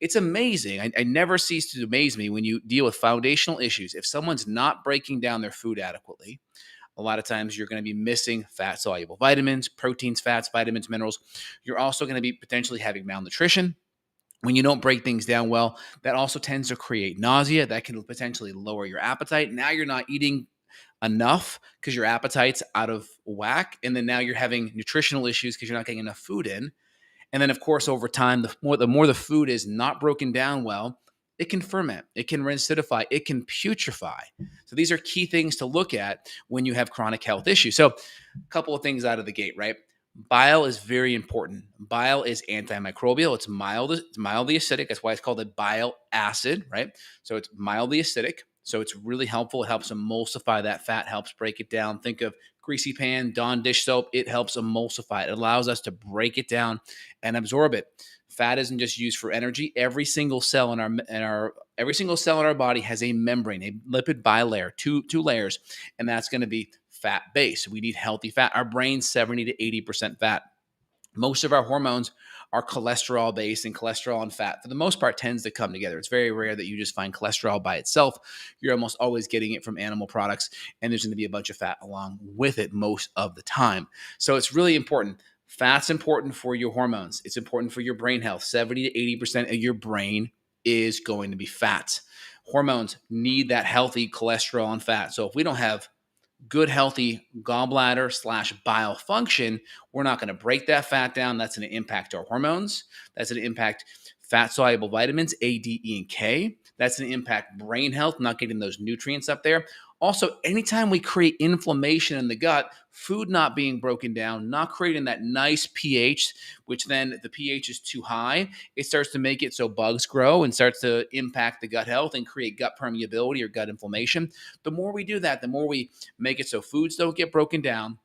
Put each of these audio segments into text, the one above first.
It's amazing. I never cease to amaze me when you deal with foundational issues. If someone's not breaking down their food adequately, a lot of times you're going to be missing fat soluble vitamins, proteins, fats, vitamins, minerals. You're also going to be potentially having malnutrition. When you don't break things down well, that also tends to create nausea. That can potentially lower your appetite. Now you're not eating enough because your appetite's out of whack. And then now you're having nutritional issues because you're not getting enough food in. And then, of course, over time, the more the food is not broken down well, it can ferment, it can acidify, it can putrefy. So these are key things to look at when you have chronic health issues. So, a couple of things out of the gate, right? Bile is very important. Bile is antimicrobial. It's mildly acidic. That's why it's called a bile acid, right? So it's mildly acidic. So it's really helpful. It helps emulsify that fat, helps break it down. Think of greasy pan, Dawn dish soap. It helps emulsify it. It allows us to break it down and absorb it. Fat isn't just used for energy. Every single cell in our body has a membrane, a lipid bilayer, two layers, and that's going to be fat base. We need healthy fat. Our brain's 70 to 80% fat. Most of our hormones are cholesterol based, and cholesterol and fat, for the most part, tends to come together. It's very rare that you just find cholesterol by itself. You're almost always getting it from animal products, and there's going to be a bunch of fat along with it most of the time. So it's really important. Fat's important for your hormones. It's important for your brain health. 70 to 80% of your brain is going to be fat. Hormones need that healthy cholesterol and fat. So if we don't have good, healthy gallbladder / bile function, we're not going to break that fat down. That's going to impact our hormones. That's going to impact fat soluble vitamins, A, D, E, and K. That's going to impact brain health, not getting those nutrients up there. Also, anytime we create inflammation in the gut, food not being broken down, not creating that nice pH, which then the pH is too high, it starts to make it so bugs grow and starts to impact the gut health and create gut permeability or gut inflammation. The more we do that, the more we make it so foods don't get broken down.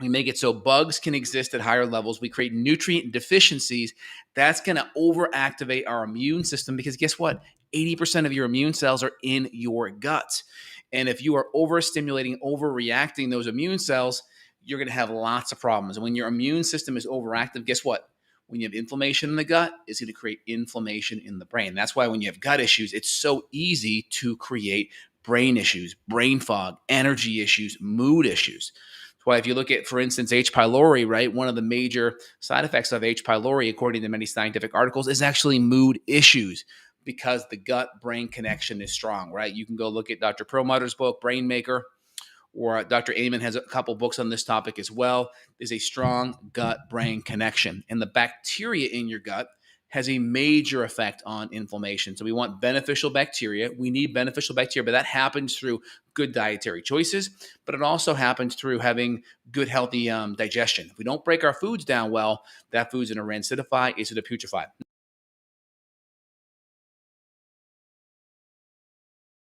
We make it so bugs can exist at higher levels. We create nutrient deficiencies. That's going to overactivate our immune system because guess what? 80% of your immune cells are in your gut. And if you are overstimulating, overreacting those immune cells, you're going to have lots of problems. And when your immune system is overactive, guess what? When you have inflammation in the gut, it's going to create inflammation in the brain. That's why when you have gut issues, it's so easy to create brain issues, brain fog, energy issues, mood issues. That's why if you look at, for instance, H. pylori, right, one of the major side effects of H. pylori, according to many scientific articles, is actually mood issues because the gut-brain connection is strong, right? You can go look at Dr. Perlmutter's book, Brain Maker, or Dr. Amen has a couple books on this topic as well. There's a strong gut-brain connection. And the bacteria in your gut has a major effect on inflammation. So we want beneficial bacteria. We need beneficial bacteria, but that happens through good dietary choices, but it also happens through having good, healthy digestion. If we don't break our foods down well, that food's going to rancidify, it's going to putrefy.